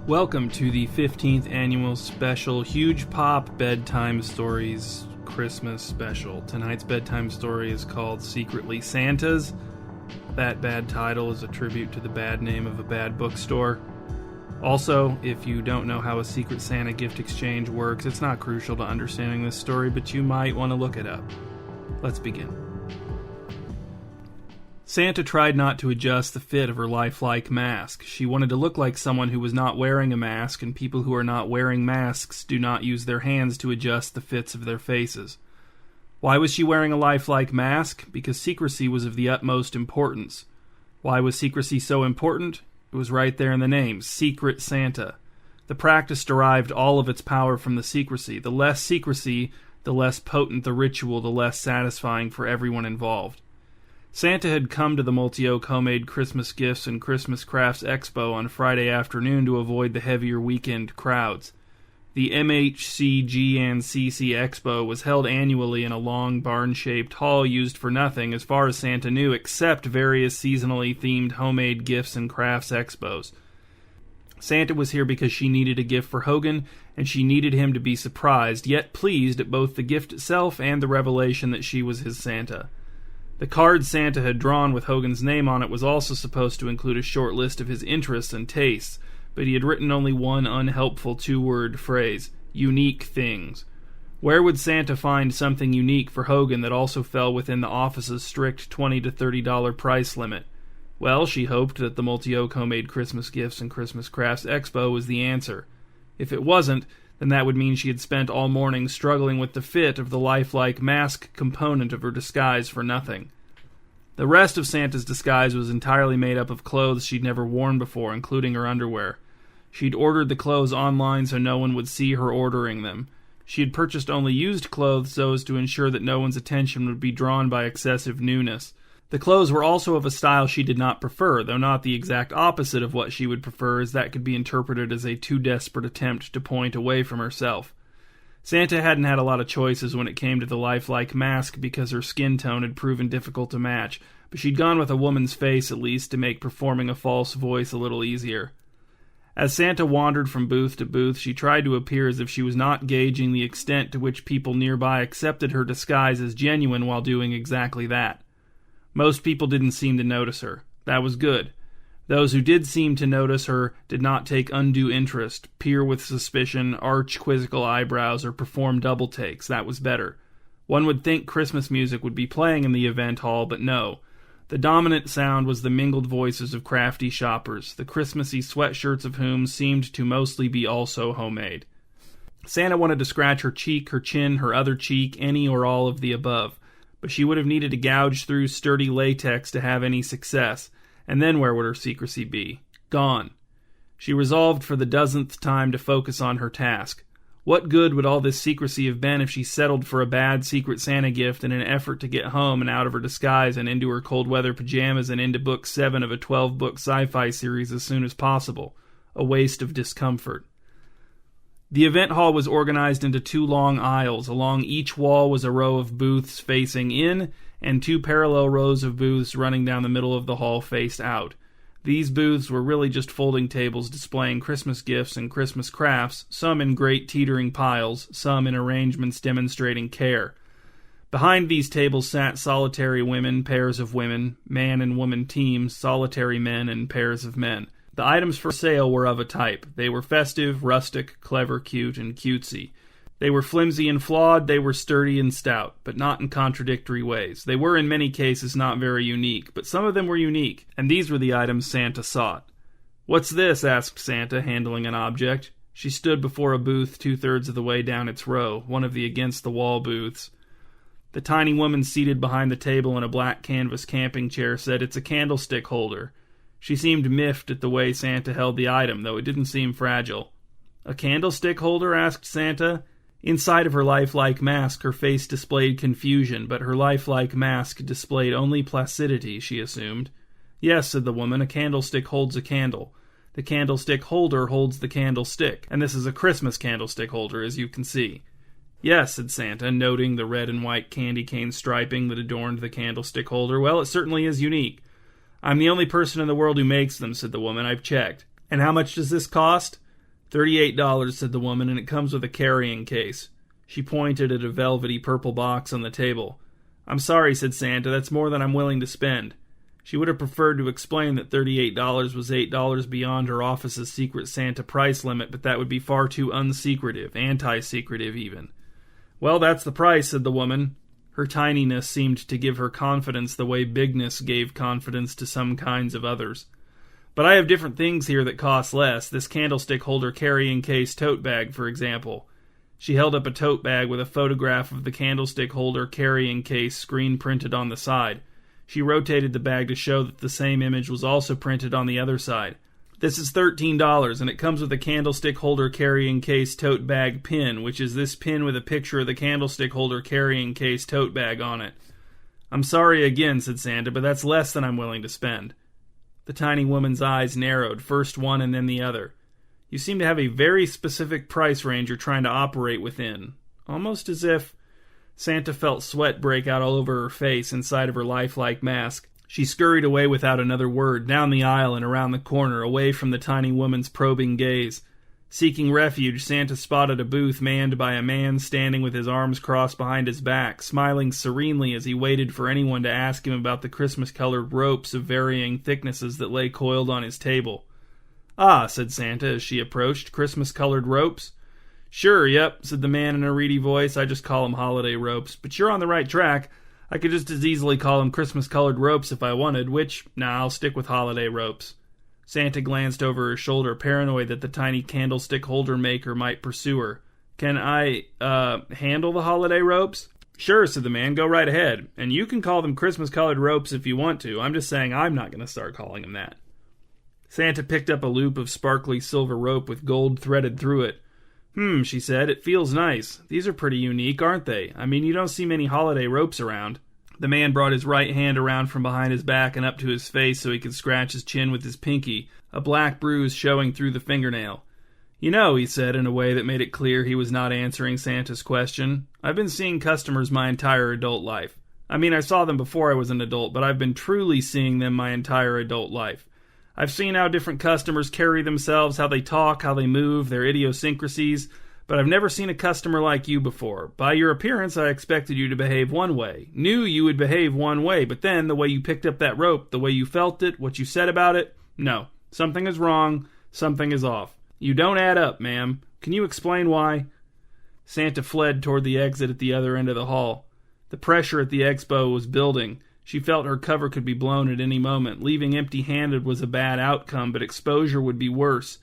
Welcome to the 15th annual special Huge Pop Bedtime Stories Christmas special. Tonight's bedtime story is called Secretly Santa's. That bad title is a tribute to the bad name of a bad bookstore. Also, if you don't know how a Secret Santa gift exchange works, it's not crucial to understanding this story, but you might want to look it up. Let's begin. Santa tried not to adjust the fit of her lifelike mask. She wanted to look like someone who was not wearing a mask, and people who are not wearing masks do not use their hands to adjust the fits of their faces. Why was she wearing a lifelike mask? Because secrecy was of the utmost importance. Why was secrecy so important? It was right there in the name, Secret Santa. The practice derived all of its power from the secrecy. The less secrecy, the less potent the ritual, the less satisfying for everyone involved. Santa had come to the Multi-Oak Homemade Christmas Gifts and Christmas Crafts Expo on Friday afternoon to avoid the heavier weekend crowds. The MHCG&CC Expo was held annually in a long barn-shaped hall used for nothing, as far as Santa knew, except various seasonally themed homemade gifts and crafts expos. Santa was here because she needed a gift for Hogan, and she needed him to be surprised, yet pleased at both the gift itself and the revelation that she was his Santa. The card Santa had drawn with Hogan's name on it was also supposed to include a short list of his interests and tastes, but he had written only one unhelpful two-word phrase, unique things. Where would Santa find something unique for Hogan that also fell within the office's strict $20 to $30 price limit? Well, she hoped that the Multi-Oak Homemade Christmas Gifts and Christmas Crafts Expo was the answer. If it wasn't, then that would mean she had spent all morning struggling with the fit of the lifelike mask component of her disguise for nothing. The rest of Santa's disguise was entirely made up of clothes she'd never worn before, including her underwear. She'd ordered the clothes online so no one would see her ordering them. She had purchased only used clothes so as to ensure that no one's attention would be drawn by excessive newness. The clothes were also of a style she did not prefer, though not the exact opposite of what she would prefer, as that could be interpreted as a too desperate attempt to point away from herself. Santa hadn't had a lot of choices when it came to the lifelike mask because her skin tone had proven difficult to match, but she'd gone with a woman's face at least to make performing a false voice a little easier. As Santa wandered from booth to booth, she tried to appear as if she was not gauging the extent to which people nearby accepted her disguise as genuine while doing exactly that. Most people didn't seem to notice her. That was good. Those who did seem to notice her did not take undue interest, peer with suspicion, arch quizzical eyebrows, or perform double takes. That was better. One would think Christmas music would be playing in the event hall, but no. The dominant sound was the mingled voices of crafty shoppers, the Christmassy sweatshirts of whom seemed to mostly be also homemade. Santa wanted to scratch her cheek, her chin, her other cheek, any or all of the above, but she would have needed to gouge through sturdy latex to have any success, and then where would her secrecy be? Gone. She resolved for the dozenth time to focus on her task. What good would all this secrecy have been if she settled for a bad Secret Santa gift in an effort to get home and out of her disguise and into her cold-weather pajamas and into book 7 of a 12-book sci-fi series as soon as possible? A waste of discomfort. The event hall was organized into 2 long aisles. Along each wall was a row of booths facing in, and 2 parallel rows of booths running down the middle of the hall faced out. These booths were really just folding tables displaying Christmas gifts and Christmas crafts, some in great teetering piles, some in arrangements demonstrating care. Behind these tables sat solitary women, pairs of women, man and woman teams, solitary men, and pairs of men. The items for sale were of a type. They were festive, rustic, clever, cute, and cutesy. They were flimsy and flawed, they were sturdy and stout, but not in contradictory ways. They were in many cases not very unique, but some of them were unique, and these were the items Santa sought. "What's this?" asked Santa, handling an object. She stood before a booth 2/3 of the way down its row, one of the against-the-wall booths. The tiny woman seated behind the table in a black canvas camping chair said, "It's a candlestick holder." She seemed miffed at the way Santa held the item, though it didn't seem fragile. "A candlestick holder?" asked Santa. Inside of her lifelike mask, her face displayed confusion, but her lifelike mask displayed only placidity, she assumed. "Yes," said the woman, "a candlestick holds a candle. The candlestick holder holds the candlestick, and this is a Christmas candlestick holder, as you can see." "Yes," said Santa, noting the red and white candy cane striping that adorned the candlestick holder. "Well, it certainly is unique." "I'm the only person in the world who makes them," said the woman. "I've checked." "And how much does this cost?" $38, said the woman, and it comes with a carrying case. She pointed at a velvety purple box on the table. I'm sorry, said Santa, that's more than I'm willing to spend. She would have preferred to explain that $38 was $8 beyond her office's Secret Santa price limit, but that would be far too unsecretive, anti-secretive even. Well, that's the price, said the woman. Her tininess seemed to give her confidence the way bigness gave confidence to some kinds of others. But I have different things here that cost less, this candlestick holder carrying case tote bag, for example. She held up a tote bag with a photograph of the candlestick holder carrying case screen printed on the side. She rotated the bag to show that the same image was also printed on the other side. This is $13, and it comes with a candlestick holder carrying case tote bag pin, which is this pin with a picture of the candlestick holder carrying case tote bag on it. I'm sorry again, said Santa, but that's less than I'm willing to spend. The tiny woman's eyes narrowed, first one and then the other. You seem to have a very specific price range you're trying to operate within. Almost as if... Santa felt sweat break out all over her face inside of her lifelike mask. She scurried away without another word, down the aisle and around the corner, away from the tiny woman's probing gaze. Seeking refuge, Santa spotted a booth manned by a man standing with his arms crossed behind his back, smiling serenely as he waited for anyone to ask him about the Christmas-colored ropes of varying thicknesses that lay coiled on his table. Ah, said Santa as she approached, Christmas-colored ropes? Sure, yep, said the man in a reedy voice. I just call them holiday ropes. But you're on the right track. I could just as easily call them Christmas-colored ropes if I wanted, I'll stick with holiday ropes. Santa glanced over her shoulder, paranoid that the tiny candlestick holder maker might pursue her. Can I, handle the holiday ropes? Sure, said the man, go right ahead. And you can call them Christmas-colored ropes if you want to. I'm just saying I'm not going to start calling them that. Santa picked up a loop of sparkly silver rope with gold threaded through it. She said, it feels nice. These are pretty unique, aren't they? I mean, you don't see many holiday ropes around. The man brought his right hand around from behind his back and up to his face so he could scratch his chin with his pinky, a black bruise showing through the fingernail. You know, he said in a way that made it clear he was not answering Santa's question, I've been seeing customers my entire adult life. I mean, I saw them before I was an adult, but I've been truly seeing them my entire adult life. I've seen how different customers carry themselves, how they talk, how they move, their idiosyncrasies, but I've never seen a customer like you before. By your appearance, I expected you to behave one way. Knew you would behave one way, but then the way you picked up that rope, the way you felt it, what you said about it, no. Something is wrong. Something is off. You don't add up, ma'am. Can you explain why? Santa fled toward the exit at the other end of the hall. The pressure at the expo was building. She felt her cover could be blown at any moment. Leaving empty-handed was a bad outcome, but exposure would be worse.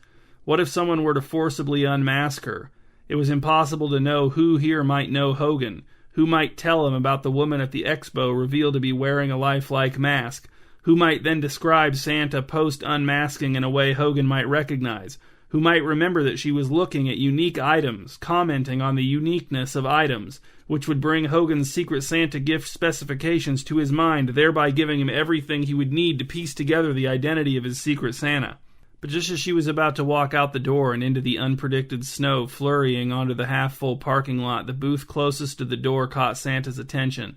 What if someone were to forcibly unmask her? It was impossible to know who here might know Hogan, who might tell him about the woman at the expo revealed to be wearing a lifelike mask, who might then describe Santa post-unmasking in a way Hogan might recognize, who might remember that she was looking at unique items, commenting on the uniqueness of items, which would bring Hogan's Secret Santa gift specifications to his mind, thereby giving him everything he would need to piece together the identity of his Secret Santa. But just as she was about to walk out the door and into the unpredicted snow flurrying onto the half-full parking lot, the booth closest to the door caught Santa's attention.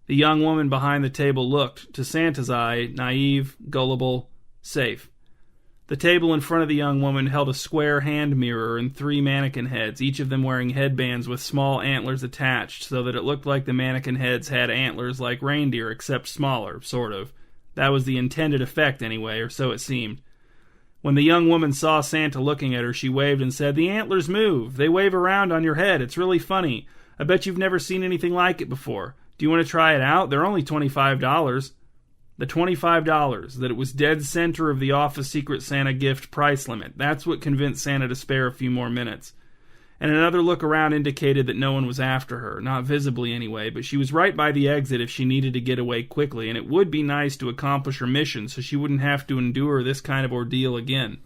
The young woman behind the table looked, to Santa's eye, naive, gullible, safe. The table in front of the young woman held a square hand mirror and 3 mannequin heads, each of them wearing headbands with small antlers attached, so that it looked like the mannequin heads had antlers like reindeer, except smaller, sort of. That was the intended effect, anyway, or so it seemed. When the young woman saw Santa looking at her, she waved and said, "The antlers move. They wave around on your head. It's really funny. I bet you've never seen anything like it before. Do you want to try it out? They're only $25. The $25, that it was dead center of the office Secret Santa gift price limit. That's what convinced Santa to spare a few more minutes. And another look around indicated that no one was after her, not visibly anyway, but she was right by the exit if she needed to get away quickly, and it would be nice to accomplish her mission so she wouldn't have to endure this kind of ordeal again.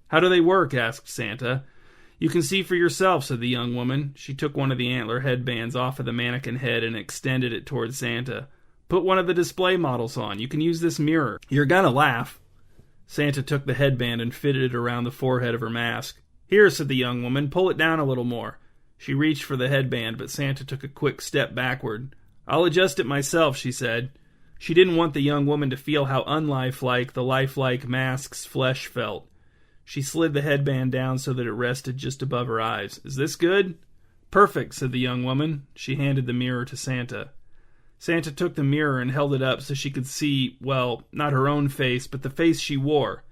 "How do they work?" asked Santa. "You can see for yourself," said the young woman. She took one of the antler headbands off of the mannequin head and extended it toward Santa. "Put one of the display models on. You can use this mirror. You're gonna laugh." Santa took the headband and fitted it around the forehead of her mask. "Here," said the young woman, "pull it down a little more." She reached for the headband, but Santa took a quick step backward. "I'll adjust it myself," she said. She didn't want the young woman to feel how unlifelike the lifelike mask's flesh felt. She slid the headband down so that it rested just above her eyes. "Is this good?" "Perfect," said the young woman. She handed the mirror to Santa. Santa took the mirror and held it up so she could see, well, not her own face, but the face she wore.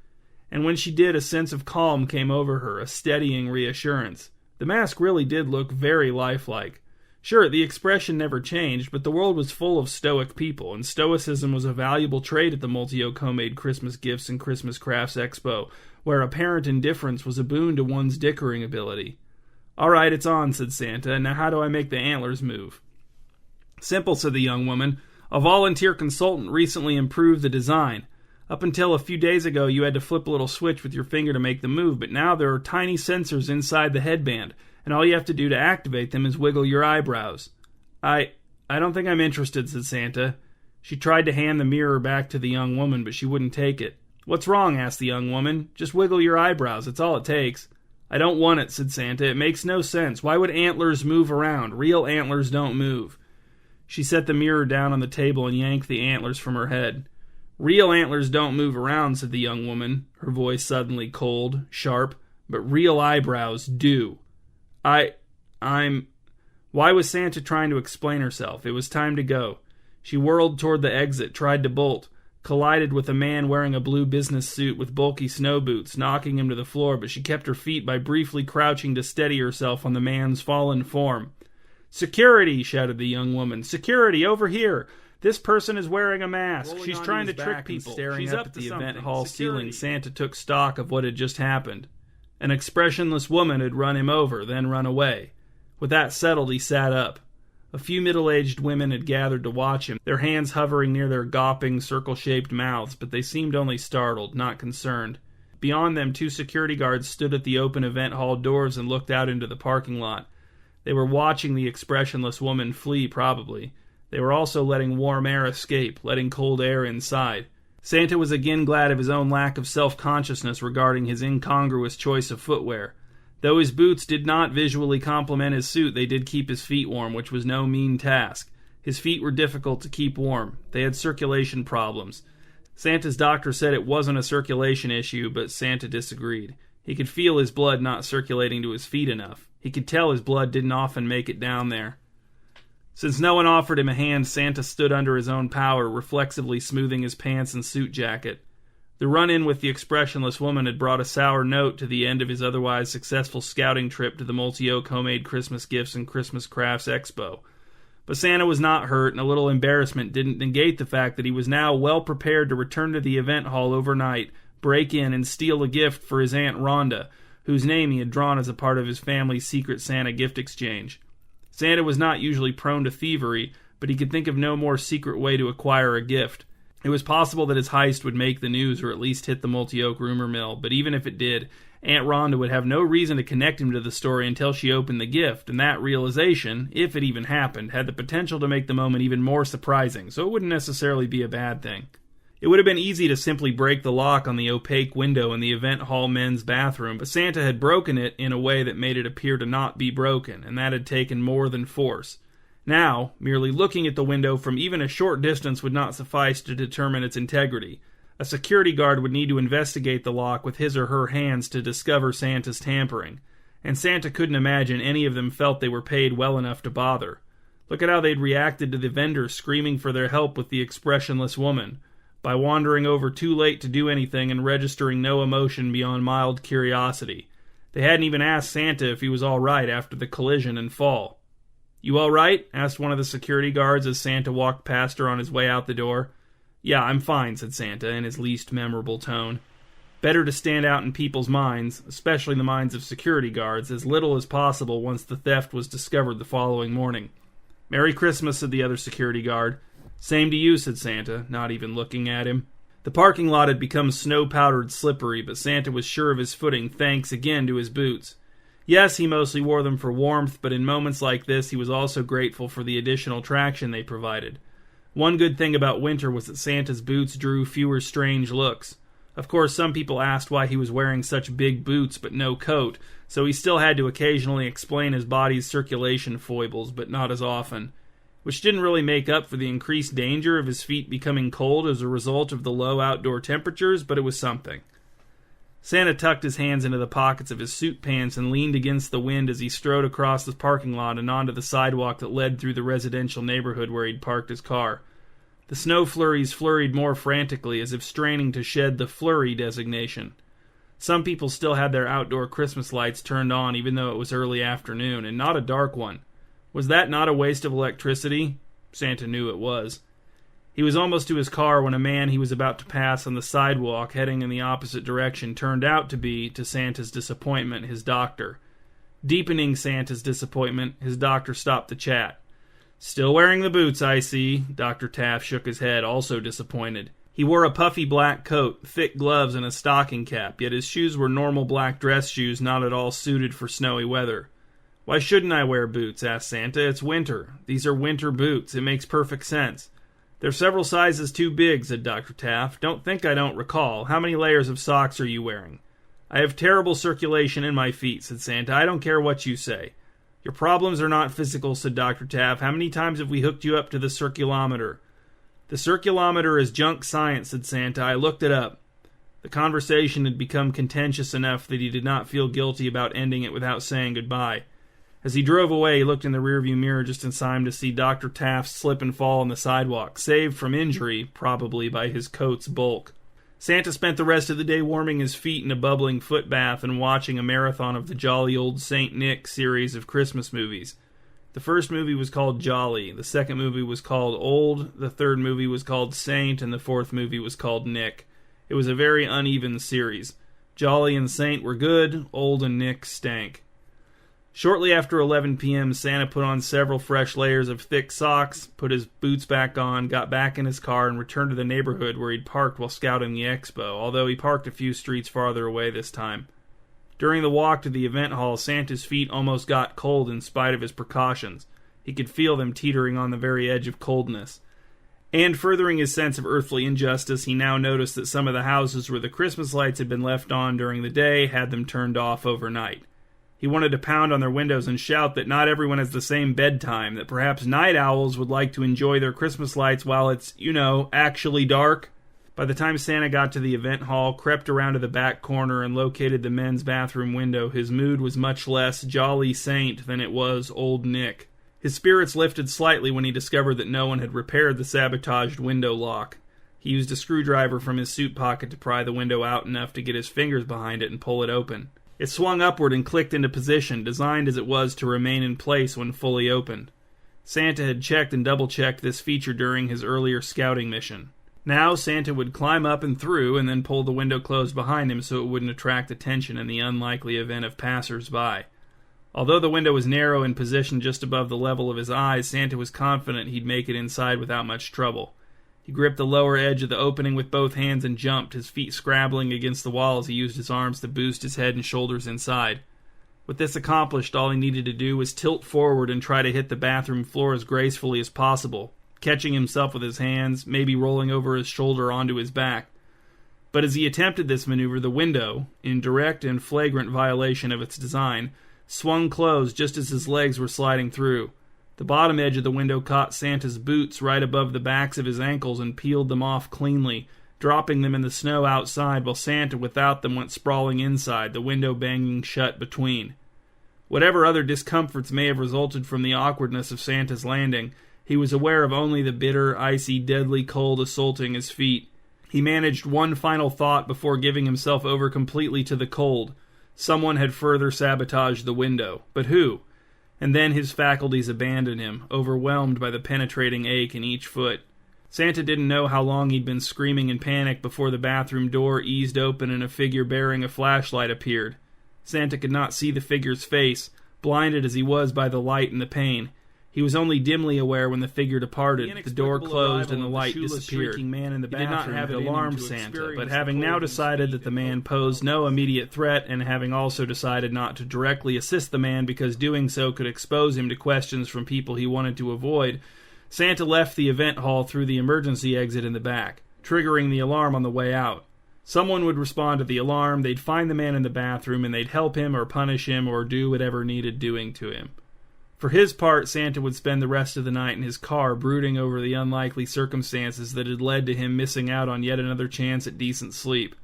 And when she did, a sense of calm came over her, a steadying reassurance. The mask really did look very lifelike. Sure, the expression never changed, but the world was full of stoic people, and stoicism was a valuable trait at the Multi-Oak Homemade Christmas Gifts and Christmas Crafts Expo, where apparent indifference was a boon to one's dickering ability. "All right, it's on," said Santa. "Now how do I make the antlers move?" "Simple," said the young woman. "A volunteer consultant recently improved the design. Up until a few days ago, you had to flip a little switch with your finger to make them move, but now there are tiny sensors inside the headband, and all you have to do to activate them is wiggle your eyebrows." I don't think I'm interested," said Santa. She tried to hand the mirror back to the young woman, but she wouldn't take it. "What's wrong?" asked the young woman. "Just wiggle your eyebrows, that's all it takes." "I don't want it," said Santa. "It makes no sense. Why would antlers move around? Real antlers don't move." She set the mirror down on the table and yanked the antlers from her head. "Real antlers don't move around," said the young woman, her voice suddenly cold, sharp, "but real eyebrows do." I'm... Why was Santa trying to explain herself? It was time to go. She whirled toward the exit, tried to bolt, collided with a man wearing a blue business suit with bulky snow boots, knocking him to the floor, but she kept her feet by briefly crouching to steady herself on the man's fallen form. "Security!" shouted the young woman. "Security, over here! This person is wearing a mask. She's trying to trick people." Staring up at the event hall ceiling, Santa took stock of what had just happened. An expressionless woman had run him over, then run away. With that settled, he sat up. A few middle-aged women had gathered to watch him, their hands hovering near their gawping, circle-shaped mouths, but they seemed only startled, not concerned. Beyond them, 2 security guards stood at the open event hall doors and looked out into the parking lot. They were watching the expressionless woman flee, probably. They were also letting warm air escape, letting cold air inside. Santa was again glad of his own lack of self-consciousness regarding his incongruous choice of footwear. Though his boots did not visually complement his suit, they did keep his feet warm, which was no mean task. His feet were difficult to keep warm. They had circulation problems. Santa's doctor said it wasn't a circulation issue, but Santa disagreed. He could feel his blood not circulating to his feet enough. He could tell his blood didn't often make it down there. Since no one offered him a hand, Santa stood under his own power, reflexively smoothing his pants and suit jacket. The run-in with the expressionless woman had brought a sour note to the end of his otherwise successful scouting trip to the Multi-Oak Homemade Christmas Gifts and Christmas Crafts Expo. But Santa was not hurt, and a little embarrassment didn't negate the fact that he was now well prepared to return to the event hall overnight, break in, and steal a gift for his Aunt Rhonda, whose name he had drawn as a part of his family's Secret Santa gift exchange. Santa was not usually prone to thievery, but he could think of no more secret way to acquire a gift. It was possible that his heist would make the news or at least hit the Multi-Oak rumor mill, but even if it did, Aunt Rhonda would have no reason to connect him to the story until she opened the gift, and that realization, if it even happened, had the potential to make the moment even more surprising, so it wouldn't necessarily be a bad thing. It would have been easy to simply break the lock on the opaque window in the event hall men's bathroom, but Santa had broken it in a way that made it appear to not be broken, and that had taken more than force. Now, merely looking at the window from even a short distance would not suffice to determine its integrity. A security guard would need to investigate the lock with his or her hands to discover Santa's tampering, and Santa couldn't imagine any of them felt they were paid well enough to bother. Look at how they'd reacted to the vendors screaming for their help with the expressionless woman, by wandering over too late to do anything and registering no emotion beyond mild curiosity. They hadn't even asked Santa if he was all right after the collision and fall. "You all right?" asked one of the security guards as Santa walked past her on his way out the door. "Yeah, I'm fine," said Santa in his least memorable tone. Better to stand out in people's minds, especially the minds of security guards, as little as possible once the theft was discovered the following morning. "Merry Christmas," said the other security guard. "Same to you," said Santa, not even looking at him. The parking lot had become snow-powdered slippery, but Santa was sure of his footing thanks again to his boots. Yes, he mostly wore them for warmth, but in moments like this he was also grateful for the additional traction they provided. One good thing about winter was that Santa's boots drew fewer strange looks. Of course, some people asked why he was wearing such big boots but no coat, so he still had to occasionally explain his body's circulation foibles, but not as often, which didn't really make up for the increased danger of his feet becoming cold as a result of the low outdoor temperatures, but it was something. Santa tucked his hands into the pockets of his suit pants and leaned against the wind as he strode across the parking lot and onto the sidewalk that led through the residential neighborhood where he'd parked his car. The snow flurries flurried more frantically, as if straining to shed the flurry designation. Some people still had their outdoor Christmas lights turned on even though it was early afternoon, and not a dark one. Was that not a waste of electricity? Santa knew it was. He was almost to his car when a man he was about to pass on the sidewalk, heading in the opposite direction, turned out to be, to Santa's disappointment, his doctor. Deepening Santa's disappointment, his doctor stopped the chat. "Still wearing the boots, I see." Dr. Taft shook his head, also disappointed. He wore a puffy black coat, thick gloves, and a stocking cap, yet his shoes were normal black dress shoes not at all suited for snowy weather. "Why shouldn't I wear boots?" asked Santa. "It's winter. These are winter boots. It makes perfect sense." "They're several sizes too big," said Dr. Taft. "Don't think I don't recall. How many layers of socks are you wearing?" "I have terrible circulation in my feet," said Santa. "I don't care what you say." "Your problems are not physical," said Dr. Taft. "How many times have we hooked you up to the circulometer?" "The circulometer is junk science," said Santa. "I looked it up." The conversation had become contentious enough that he did not feel guilty about ending it without saying goodbye. As he drove away, he looked in the rearview mirror just in time to see Dr. Taft slip and fall on the sidewalk, saved from injury, probably, by his coat's bulk. Santa spent the rest of the day warming his feet in a bubbling foot bath and watching a marathon of the Jolly Old St. Nick series of Christmas movies. The first movie was called Jolly, the second movie was called Old, the third movie was called Saint, and the fourth movie was called Nick. It was a very uneven series. Jolly and Saint were good, Old and Nick stank. Shortly after 11 p.m., Santa put on several fresh layers of thick socks, put his boots back on, got back in his car, and returned to the neighborhood where he'd parked while scouting the expo, although he parked a few streets farther away this time. During the walk to the event hall, Santa's feet almost got cold in spite of his precautions. He could feel them teetering on the very edge of coldness. And furthering his sense of earthly injustice, he now noticed that some of the houses where the Christmas lights had been left on during the day had them turned off overnight. He wanted to pound on their windows and shout that not everyone has the same bedtime, that perhaps night owls would like to enjoy their Christmas lights while it's, actually dark. By the time Santa got to the event hall, crept around to the back corner, and located the men's bathroom window, his mood was much less Jolly Saint than it was Old Nick. His spirits lifted slightly when he discovered that no one had repaired the sabotaged window lock. He used a screwdriver from his suit pocket to pry the window out enough to get his fingers behind it and pull it open. It swung upward and clicked into position, designed as it was to remain in place when fully opened. Santa had checked and double-checked this feature during his earlier scouting mission. Now Santa would climb up and through, and then pull the window closed behind him so it wouldn't attract attention in the unlikely event of passers-by. Although the window was narrow and positioned just above the level of his eyes, Santa was confident he'd make it inside without much trouble. He gripped the lower edge of the opening with both hands and jumped, his feet scrabbling against the wall as he used his arms to boost his head and shoulders inside. With this accomplished, all he needed to do was tilt forward and try to hit the bathroom floor as gracefully as possible, catching himself with his hands, maybe rolling over his shoulder onto his back. But as he attempted this maneuver, the window, in direct and flagrant violation of its design, swung closed just as his legs were sliding through. The bottom edge of the window caught Santa's boots right above the backs of his ankles and peeled them off cleanly, dropping them in the snow outside while Santa without them went sprawling inside, the window banging shut between. Whatever other discomforts may have resulted from the awkwardness of Santa's landing, he was aware of only the bitter, icy, deadly cold assaulting his feet. He managed one final thought before giving himself over completely to the cold. Someone had further sabotaged the window. But who? And then his faculties abandoned him, overwhelmed by the penetrating ache in each foot. Santa didn't know how long he'd been screaming in panic before the bathroom door eased open and a figure bearing a flashlight appeared. Santa could not see the figure's face, blinded as he was by the light and the pain. He was only dimly aware when the figure departed. The door closed and the light disappeared. Man in the bathroom he did not have it alarmed Santa, but having now decided that the man posed no immediate threat, and having also decided not to directly assist the man because doing so could expose him to questions from people he wanted to avoid, Santa left the event hall through the emergency exit in the back, triggering the alarm on the way out. Someone would respond to the alarm, they'd find the man in the bathroom, and they'd help him or punish him or do whatever needed doing to him. For his part, Santa would spend the rest of the night in his car brooding over the unlikely circumstances that had led to him missing out on yet another chance at decent sleep.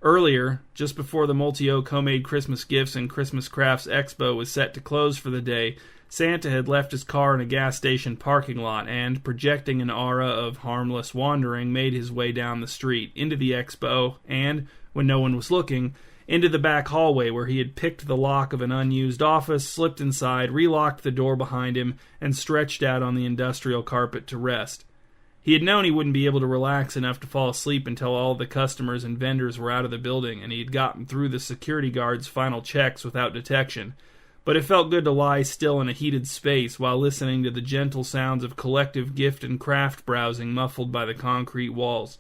Earlier, just before the Multi-Oak Homemade Christmas Gifts and Christmas Crafts Expo was set to close for the day, Santa had left his car in a gas station parking lot and, projecting an aura of harmless wandering, made his way down the street, into the expo, and, when no one was looking, into the back hallway where he had picked the lock of an unused office, slipped inside, relocked the door behind him, and stretched out on the industrial carpet to rest. He had known he wouldn't be able to relax enough to fall asleep until all the customers and vendors were out of the building, and he had gotten through the security guard's final checks without detection. But it felt good to lie still in a heated space while listening to the gentle sounds of collective gift and craft browsing muffled by the concrete walls.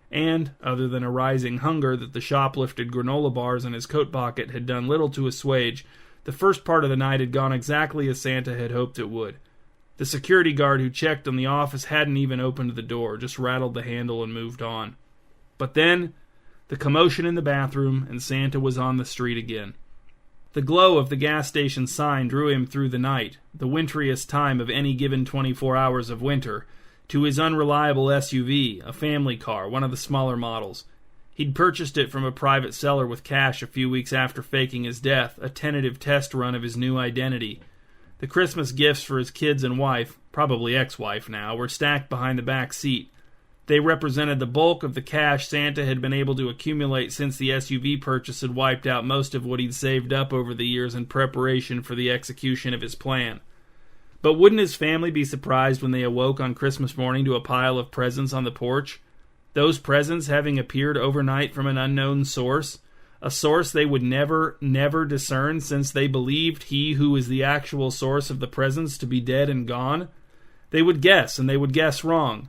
And, other than a rising hunger that the shoplifted granola bars in his coat pocket had done little to assuage, the first part of the night had gone exactly as Santa had hoped it would. The security guard who checked on the office hadn't even opened the door, just rattled the handle and moved on. But then, the commotion in the bathroom, and Santa was on the street again. The glow of the gas station sign drew him through the night, the wintriest time of any given 24 hours of winter, to his unreliable SUV, a family car, one of the smaller models. He'd purchased it from a private seller with cash a few weeks after faking his death, a tentative test run of his new identity. The Christmas gifts for his kids and wife, probably ex-wife now, were stacked behind the back seat. They represented the bulk of the cash Santa had been able to accumulate since the SUV purchase had wiped out most of what he'd saved up over the years in preparation for the execution of his plan. But wouldn't his family be surprised when they awoke on Christmas morning to a pile of presents on the porch? Those presents having appeared overnight from an unknown source? A source they would never discern since they believed he who was the actual source of the presents to be dead and gone? They would guess, and they would guess wrong.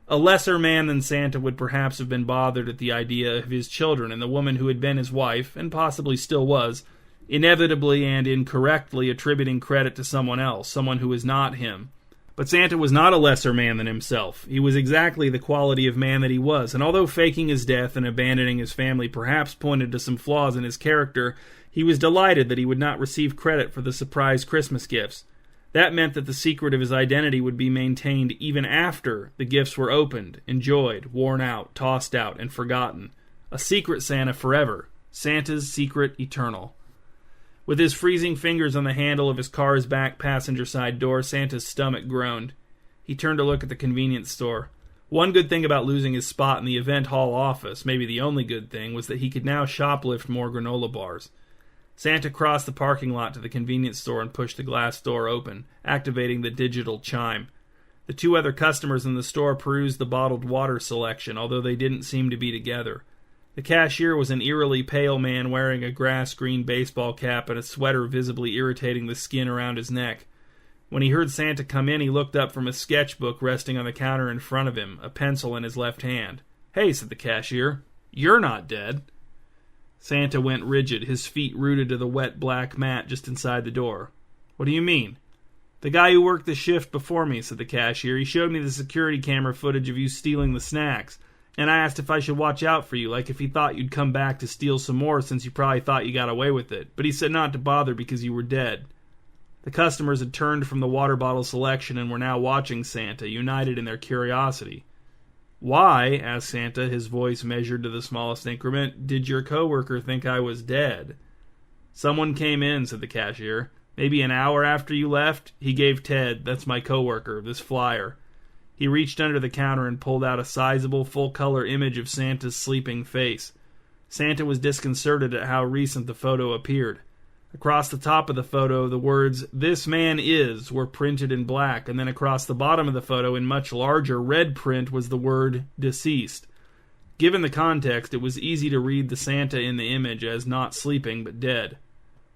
A lesser man than Santa would perhaps have been bothered at the idea of his children and the woman who had been his wife, and possibly still was, inevitably and incorrectly attributing credit to someone else, someone who was not him. But Santa was not a lesser man than himself. He was exactly the quality of man that he was, and although faking his death and abandoning his family perhaps pointed to some flaws in his character, he was delighted that he would not receive credit for the surprise Christmas gifts. That meant that the secret of his identity would be maintained even after the gifts were opened, enjoyed, worn out, tossed out, and forgotten. A secret Santa forever. Santa's secret eternal. With his freezing fingers on the handle of his car's back passenger side door, Santa's stomach groaned. He turned to look at the convenience store. One good thing about losing his spot in the event hall office, maybe the only good thing, was that he could now shoplift more granola bars. Santa crossed the parking lot to the convenience store and pushed the glass door open, activating the digital chime. The two other customers in the store perused the bottled water selection, although they didn't seem to be together. The cashier was an eerily pale man wearing a grass-green baseball cap and a sweater visibly irritating the skin around his neck. When he heard Santa come in, he looked up from a sketchbook resting on the counter in front of him, a pencil in his left hand. "Hey," said the cashier, "you're not dead." Santa went rigid, his feet rooted to the wet black mat just inside the door. "What do you mean?" "The guy who worked the shift before me," said the cashier. "He showed me the security camera footage of you stealing the snacks. And I asked if I should watch out for you, like if he thought you'd come back to steal some more since you probably thought you got away with it. But he said not to bother because you were dead." The customers had turned from the water bottle selection and were now watching Santa, united in their curiosity. "Why," asked Santa, his voice measured to the smallest increment, "did your coworker think I was dead?" "Someone came in," said the cashier. "Maybe an hour after you left. He gave Ted, that's my coworker, this flyer." He reached under the counter and pulled out a sizable, full-color image of Santa's sleeping face. Santa was disconcerted at how recent the photo appeared. Across the top of the photo, the words, "This man is," were printed in black, and then across the bottom of the photo, in much larger red print, was the word, "Deceased." Given the context, it was easy to read the Santa in the image as not sleeping, but dead.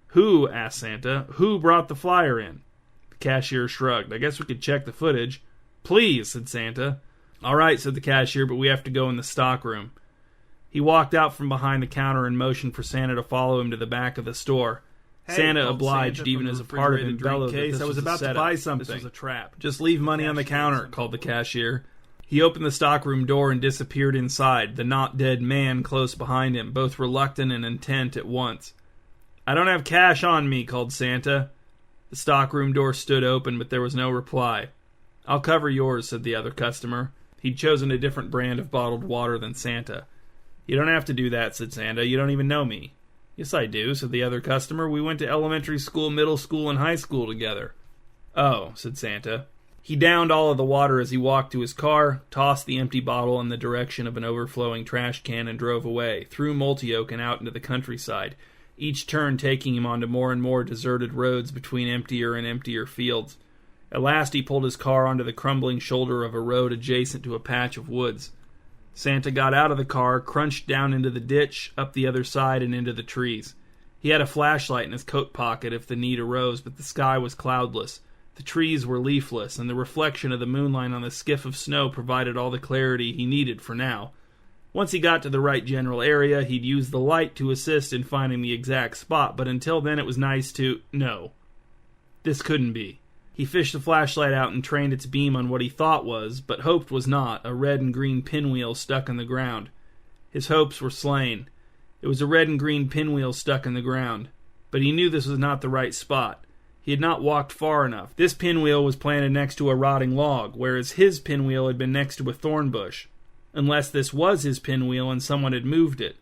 "Who," asked Santa, "who brought the flyer in?" The cashier shrugged. "I guess we could check the footage." "Please," said Santa. "All right," said the cashier, "but we have to go in the stockroom." He walked out from behind the counter and motioned for Santa to follow him to the back of the store. "Hey," Santa obliged, Santa, even as a part of him bellowed that this was about to buy something. This was a trap. "Just leave money on the counter," called the cashier. He opened the stockroom door and disappeared inside, the not dead man close behind him, both reluctant and intent at once. "I don't have cash on me," called Santa. The stockroom door stood open, but there was no reply. "I'll cover yours," said the other customer. He'd chosen a different brand of bottled water than Santa. "You don't have to do that," said Santa. "You don't even know me." "Yes, I do," said the other customer. "We went to elementary school, middle school, and high school together." "Oh," said Santa. He downed all of the water as he walked to his car, tossed the empty bottle in the direction of an overflowing trash can, and drove away, through Multioke and out into the countryside, each turn taking him onto more and more deserted roads between emptier and emptier fields. At last he pulled his car onto the crumbling shoulder of a road adjacent to a patch of woods. Santa got out of the car, crunched down into the ditch, up the other side, and into the trees. He had a flashlight in his coat pocket if the need arose, but the sky was cloudless. The trees were leafless, and the reflection of the moonlight on the skiff of snow provided all the clarity he needed for now. Once he got to the right general area, he'd use the light to assist in finding the exact spot, but until then it was nice to... No. This couldn't be. He fished the flashlight out and trained its beam on what he thought was, but hoped was not, a red and green pinwheel stuck in the ground. His hopes were slain. It was a red and green pinwheel stuck in the ground. But he knew this was not the right spot. He had not walked far enough. This pinwheel was planted next to a rotting log, whereas his pinwheel had been next to a thorn bush. Unless this was his pinwheel and someone had moved it.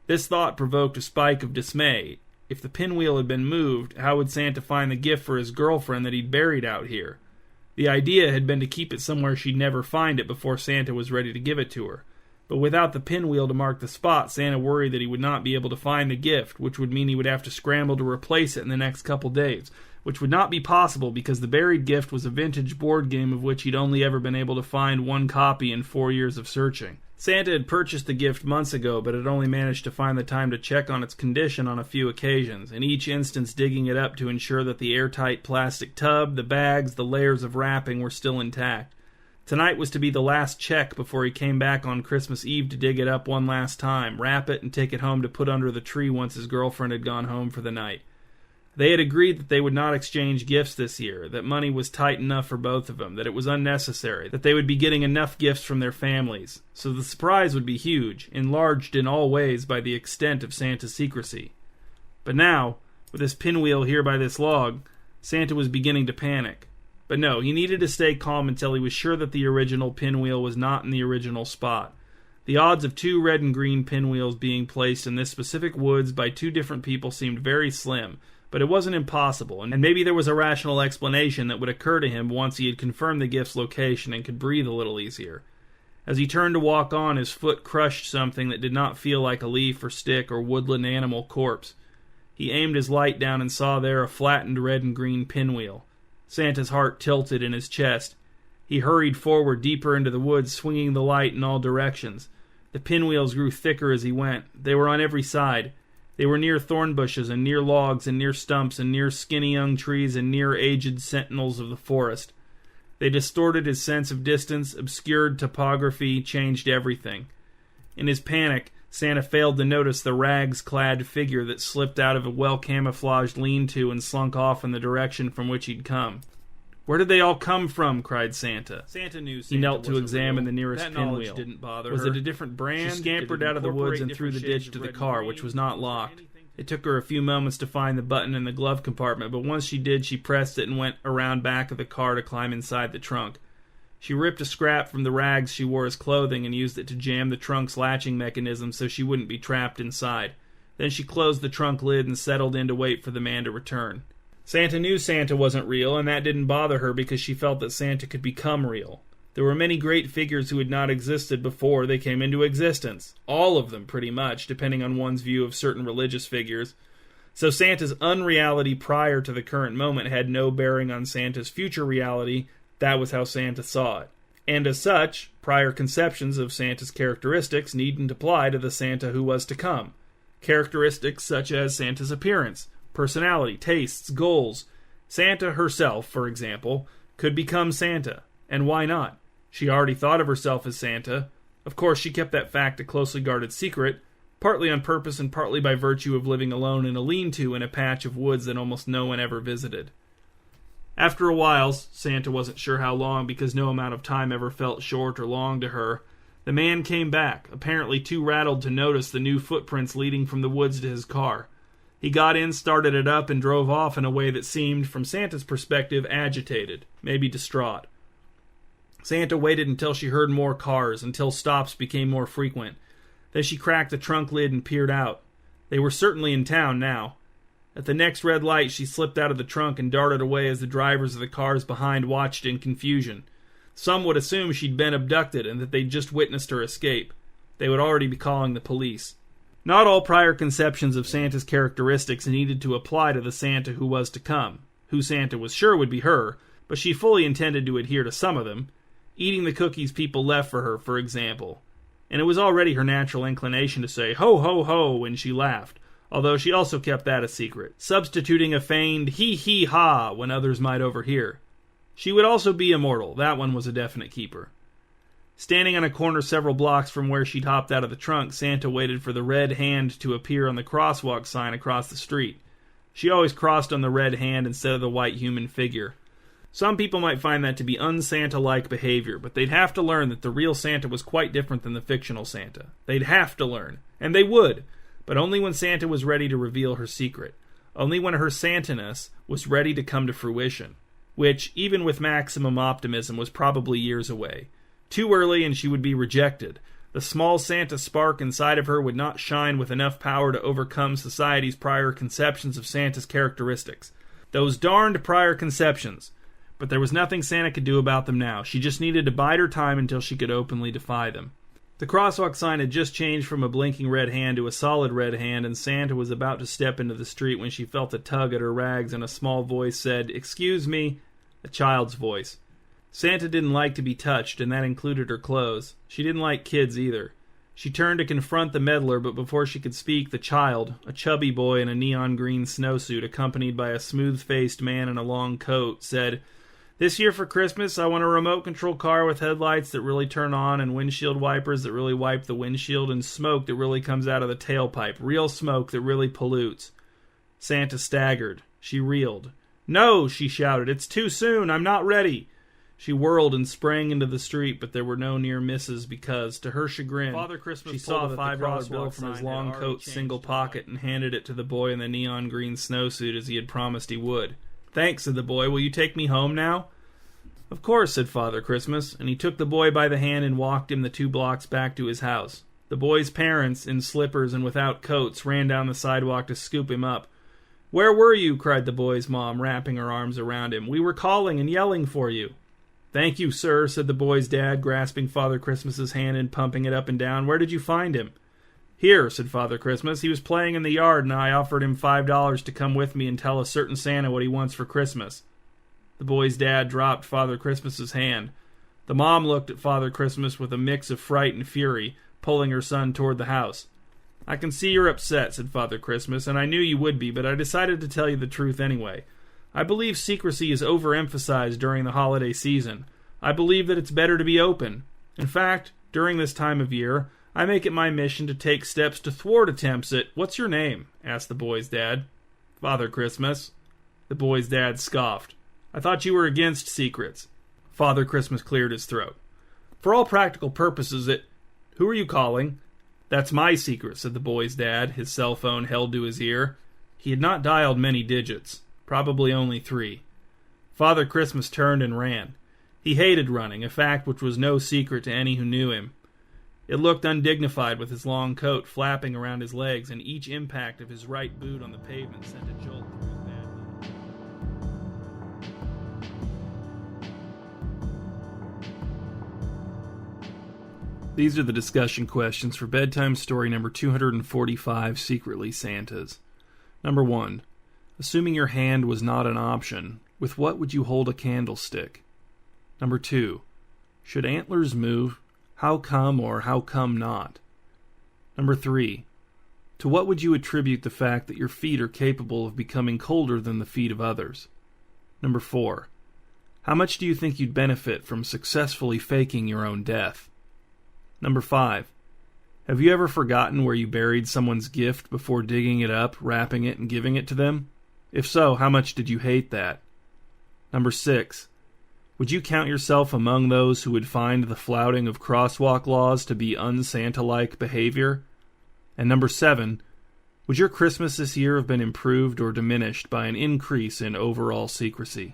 This thought provoked a spike of dismay. If the pinwheel had been moved, how would Santa find the gift for his girlfriend that he'd buried out here? The idea had been to keep it somewhere she'd never find it before Santa was ready to give it to her. But without the pinwheel to mark the spot, Santa worried that he would not be able to find the gift, which would mean he would have to scramble to replace it in the next couple days, which would not be possible because the buried gift was a vintage board game of which he'd only ever been able to find one copy in 4 years of searching. Santa had purchased the gift months ago, but had only managed to find the time to check on its condition on a few occasions, in each instance digging it up to ensure that the airtight plastic tub, the bags, the layers of wrapping were still intact. Tonight was to be the last check before he came back on Christmas Eve to dig it up one last time, wrap it, and take it home to put under the tree once his girlfriend had gone home for the night. They had agreed that they would not exchange gifts this year, that money was tight enough for both of them, that it was unnecessary, that they would be getting enough gifts from their families. So the surprise would be huge, enlarged in all ways by the extent of Santa's secrecy. But now, with his pinwheel here by this log, Santa was beginning to panic. But no, he needed to stay calm until he was sure that the original pinwheel was not in the original spot. The odds of 2 red and green pinwheels being placed in this specific woods by 2 different people seemed very slim, but it wasn't impossible, and maybe there was a rational explanation that would occur to him once he had confirmed the gift's location and could breathe a little easier. As he turned to walk on, his foot crushed something that did not feel like a leaf or stick or woodland animal corpse. He aimed his light down and saw there a flattened red and green pinwheel. Santa's heart tilted in his chest. He hurried forward deeper into the woods, swinging the light in all directions. The pinwheels grew thicker as he went. They were on every side. They were near thorn bushes and near logs and near stumps and near skinny young trees and near aged sentinels of the forest. They distorted his sense of distance, obscured topography, changed everything. In his panic, Santa failed to notice the rags-clad figure that slipped out of a well-camouflaged lean-to and slunk off in the direction from which he'd come. "Where did they all come from?" cried Santa. Santa knew Santa. He knelt to examine the nearest pinwheel. Didn't bother her. Was it a different brand? She scampered out of the woods and through the ditch to the car, which was not locked. It took her a few moments to find the button in the glove compartment, but once she did, she pressed it and went around back of the car to climb inside the trunk. She ripped a scrap from the rags she wore as clothing and used it to jam the trunk's latching mechanism so she wouldn't be trapped inside. Then she closed the trunk lid and settled in to wait for the man to return. Santa knew Santa wasn't real, and that didn't bother her because she felt that Santa could become real. There were many great figures who had not existed before they came into existence. All of them, pretty much, depending on one's view of certain religious figures. So Santa's unreality prior to the current moment had no bearing on Santa's future reality. That was how Santa saw it. And as such, prior conceptions of Santa's characteristics needn't apply to the Santa who was to come. Characteristics such as Santa's appearance, personality, tastes, goals. Santa herself, for example, could become Santa. And why not? She already thought of herself as Santa. Of course, she kept that fact a closely guarded secret, partly on purpose and partly by virtue of living alone in a lean-to in a patch of woods that almost no one ever visited. After a while, Santa wasn't sure how long because no amount of time ever felt short or long to her, the man came back, apparently too rattled to notice the new footprints leading from the woods to his car. He got in, started it up, and drove off in a way that seemed, from Santa's perspective, agitated, maybe distraught. Santa waited until she heard more cars, until stops became more frequent. Then she cracked the trunk lid and peered out. They were certainly in town now. At the next red light, she slipped out of the trunk and darted away as the drivers of the cars behind watched in confusion. Some would assume she'd been abducted and that they'd just witnessed her escape. They would already be calling the police. Not all prior conceptions of Santa's characteristics needed to apply to the Santa who was to come, who Santa was sure would be her, but she fully intended to adhere to some of them, eating the cookies people left for her, for example. And it was already her natural inclination to say, "Ho, ho, ho," when she laughed, although she also kept that a secret, substituting a feigned he-he-ha when others might overhear. She would also be immortal. That one was a definite keeper. Standing on a corner several blocks from where she'd hopped out of the trunk, Santa waited for the red hand to appear on the crosswalk sign across the street. She always crossed on the red hand instead of the white human figure. Some people might find that to be un-Santa-like behavior, but they'd have to learn that the real Santa was quite different than the fictional Santa. They'd have to learn. And they would. But only when Santa was ready to reveal her secret. Only when her Santaness was ready to come to fruition. Which, even with maximum optimism, was probably years away. Too early and she would be rejected. The small Santa spark inside of her would not shine with enough power to overcome society's prior conceptions of Santa's characteristics. Those darned prior conceptions. But there was nothing Santa could do about them now. She just needed to bide her time until she could openly defy them. The crosswalk sign had just changed from a blinking red hand to a solid red hand, and Santa was about to step into the street when she felt a tug at her rags and a small voice said, "Excuse me," a child's voice. Santa didn't like to be touched, and that included her clothes. She didn't like kids either. She turned to confront the meddler, but before she could speak, the child, a chubby boy in a neon green snowsuit accompanied by a smooth-faced man in a long coat, said, "This year for Christmas, I want a remote-control car with headlights that really turn on and windshield wipers that really wipe the windshield and smoke that really comes out of the tailpipe, real smoke that really pollutes." Santa staggered. She reeled. "No," she shouted, "it's too soon. I'm not ready." She whirled and sprang into the street, but there were no near misses because, to her chagrin, Father Christmas she saw the $5 bill from his long coat's single pocket and handed it to the boy in the neon green snowsuit as he had promised he would. "Thanks," said the boy. "Will you take me home now?" "Of course," said Father Christmas, and he took the boy by the hand and walked him the 2 blocks back to his house. The boy's parents, in slippers and without coats, ran down the sidewalk to scoop him up. "Where were you?" cried the boy's mom, wrapping her arms around him. "We were calling and yelling for you." "Thank you, sir," said the boy's dad, grasping Father Christmas's hand and pumping it up and down. "Where did you find him?" "Here," said Father Christmas. "He was playing in the yard, and I offered him $5 to come with me and tell a certain Santa what he wants for Christmas." The boy's dad dropped Father Christmas's hand. The mom looked at Father Christmas with a mix of fright and fury, pulling her son toward the house. "I can see you're upset," said Father Christmas, "and I knew you would be, but I decided to tell you the truth anyway. I believe secrecy is overemphasized during the holiday season. I believe that it's better to be open. In fact, during this time of year, I make it my mission to take steps to thwart attempts at—" "What's your name?" asked the boy's dad. "Father Christmas." The boy's dad scoffed. "I thought you were against secrets." Father Christmas cleared his throat. "For all practical purposes, Who are you calling?" "That's my secret," said the boy's dad, his cell phone held to his ear. He had not dialed many digits, probably only 3. Father Christmas turned and ran. He hated running, a fact which was no secret to any who knew him. It looked undignified with his long coat flapping around his legs, and each impact of his right boot on the pavement sent a jolt through his bad. These are the discussion questions for bedtime story number 245, Secretly Santas. Number 1. Assuming your hand was not an option, with what would you hold a candlestick? Number 2. Should antlers move? How come or how come not? Number 3. To what would you attribute the fact that your feet are capable of becoming colder than the feet of others? Number 4. How much do you think you'd benefit from successfully faking your own death? Number 5. Have you ever forgotten where you buried someone's gift before digging it up, wrapping it, and giving it to them? If so, how much did you hate that? Number 6. Would you count yourself among those who would find the flouting of crosswalk laws to be un-Santa-like behavior? And number 7, would your Christmas this year have been improved or diminished by an increase in overall secrecy?